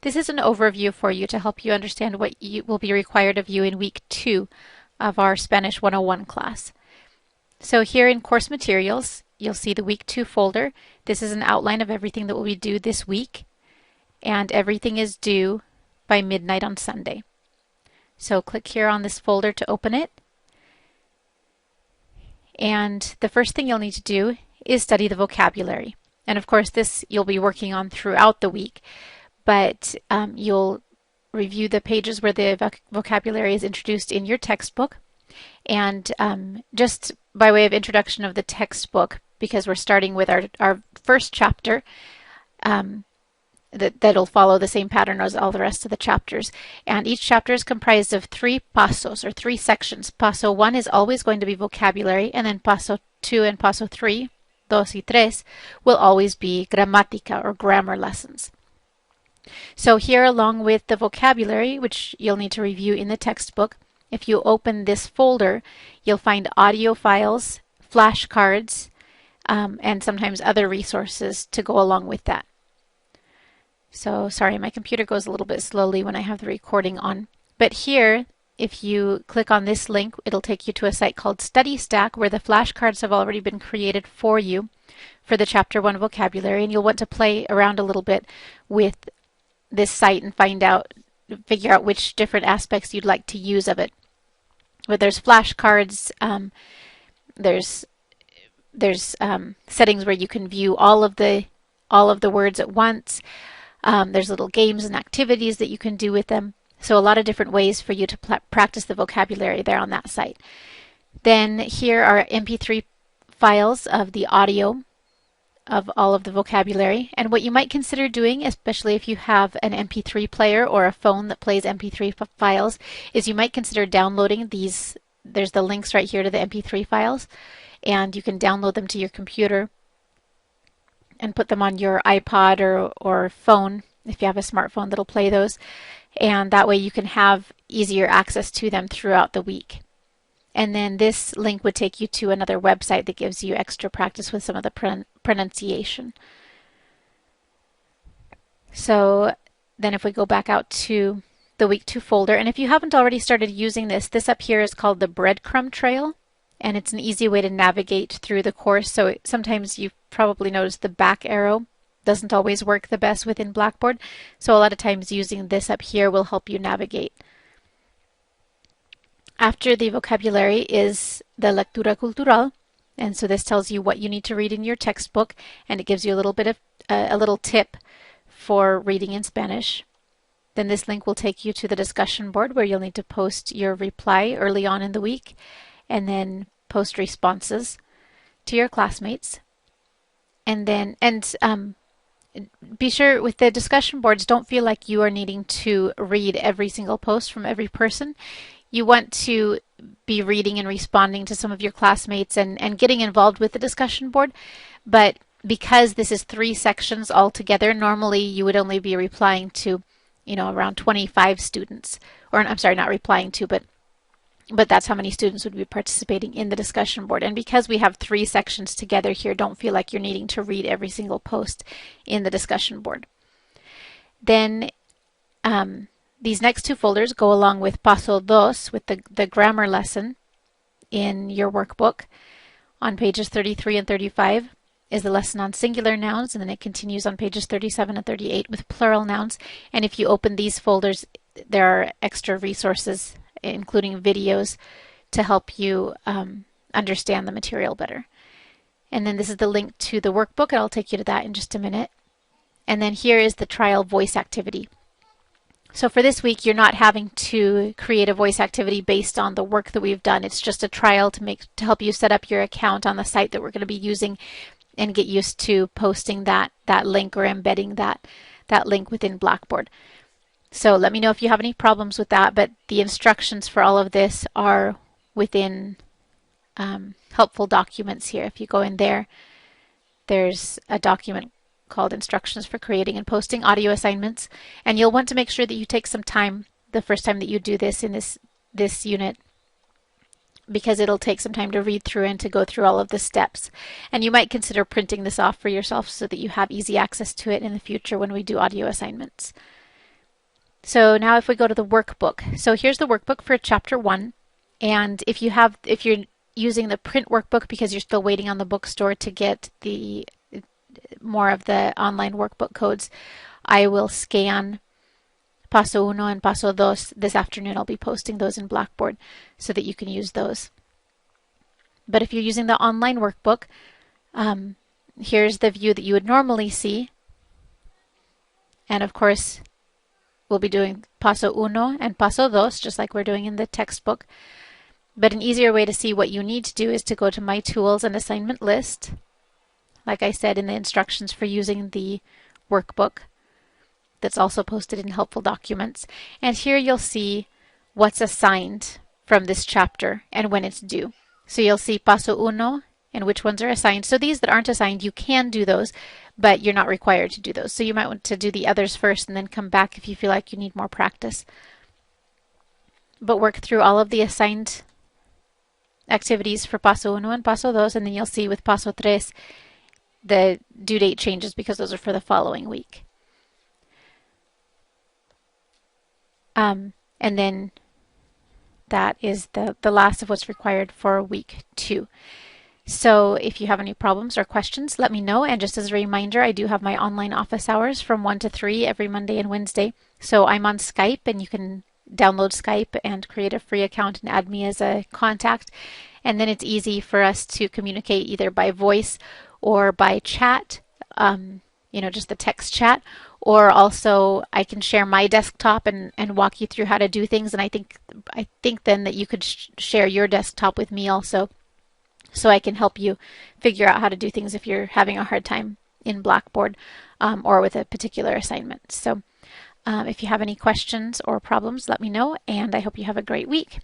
This is an overview for you to help you understand what will be required of you in week 2 of our Spanish 101 class. So here in course materials, you'll see the week 2 folder. This is an outline of everything that we do this week, and everything is due by midnight on Sunday. So click here on this folder to open it. And the first thing you'll need to do is study the vocabulary. And of course, this you'll be working on throughout the week, but you'll review the pages where the vocabulary is introduced in your textbook. And just by way of introduction of the textbook, because we're starting with our first chapter, that'll follow the same pattern as all the rest of the chapters. And each chapter is comprised of 3 pasos, or 3 sections. Paso 1 is always going to be vocabulary, and then paso 2 and paso 3, dos y tres, will always be gramática, or grammar lessons. So here, along with the vocabulary, which you'll need to review in the textbook, if you open this folder, you'll find audio files, flashcards, and sometimes other resources to go along with that. So sorry, my computer goes a little bit slowly when I have the recording on. But here, if you click on this link, it'll take you to a site called Study Stack, where the flashcards have already been created for you for the Chapter 1 vocabulary, and you'll want to play around a little bit with this site and figure out which different aspects you'd like to use of it. But there's flashcards, there's settings where you can view all of the words at once. There's little games and activities that you can do with them. So a lot of different ways for you to practice the vocabulary there on that site. Then here are MP3 files of the audio of all of the vocabulary. And what you might consider doing, especially if you have an MP3 player or a phone that plays MP3 files, is you might consider downloading these. There's the links right here to the MP3 files, and you can download them to your computer and put them on your iPod or phone if you have a smartphone that'll play those. And that way you can have easier access to them throughout the week. And then this link would take you to another website that gives you extra practice with some of the pronunciation. So then if we go back out to the week 2 folder, and if you haven't already started using this up here is called the breadcrumb trail, and it's an easy way to navigate through the course. So sometimes you've probably noticed the back arrow doesn't always work the best within Blackboard. So a lot of times using this up here will help you navigate. After the vocabulary is the lectura cultural, and so this tells you what you need to read in your textbook, and it gives you a little bit of a little tip for reading in Spanish. Then this link will take you to the discussion board, where you'll need to post your reply early on in the week, and then post responses to your classmates. And then be sure with the discussion boards, don't feel like you are needing to read every single post from every person. You want to be reading and responding to some of your classmates and getting involved with the discussion board. But because this is 3 sections all together, normally you would only be replying to, around 25 students. Or I'm sorry, not replying to, but that's how many students would be participating in the discussion board. And because we have 3 sections together here, don't feel like you're needing to read every single post in the discussion board. Then these next 2 folders go along with Paso 2, with the grammar lesson in your workbook. On pages 33 and 35 is the lesson on singular nouns, and then it continues on pages 37 and 38 with plural nouns. And if you open these folders, there are extra resources, including videos, to help you understand the material better. And then this is the link to the workbook, and I'll take you to that in just a minute. And then here is the trial voice activity. So for this week, you're not having to create a voice activity based on the work that we've done. It's just a trial to help you set up your account on the site that we're going to be using and get used to posting that link or embedding that link within Blackboard. So let me know if you have any problems with that, but the instructions for all of this are within helpful documents here. If you go in there, there's a document called Instructions for Creating and Posting Audio Assignments, and you'll want to make sure that you take some time the first time that you do this in this unit, because it'll take some time to read through and to go through all of the steps. And you might consider printing this off for yourself so that you have easy access to it in the future when we do audio assignments. So now if we go to the workbook. So here's the workbook for chapter 1. And if you're using the print workbook because you're still waiting on the bookstore to get the more of the online workbook codes, I will scan Paso Uno and Paso Dos this afternoon. I'll be posting those in Blackboard so that you can use those. But if you're using the online workbook, here's the view that you would normally see. And of course, we'll be doing Paso Uno and Paso Dos, just like we're doing in the textbook. But an easier way to see what you need to do is to go to My Tools and Assignment List, like I said in the instructions for using the workbook that's also posted in Helpful Documents. And here you'll see what's assigned from this chapter and when it's due. So you'll see Paso Uno and which ones are assigned. So these that aren't assigned, you can do those, but you're not required to do those. So you might want to do the others first and then come back if you feel like you need more practice. But work through all of the assigned activities for Paso Uno and Paso Dos, and then you'll see with Paso Tres the due date changes because those are for the following week. And then that is the last of what's required for week 2. So if you have any problems or questions, let me know. And just as a reminder, I do have my online office hours from 1 to 3 every Monday and Wednesday. So I'm on Skype, and you can download Skype and create a free account and add me as a contact. And then it's easy for us to communicate either by voice or by chat, just the text chat. Or also I can share my desktop and walk you through how to do things. And I think then that you could share your desktop with me also, so I can help you figure out how to do things if you're having a hard time in Blackboard or with a particular assignment. So if you have any questions or problems, let me know, and I hope you have a great week.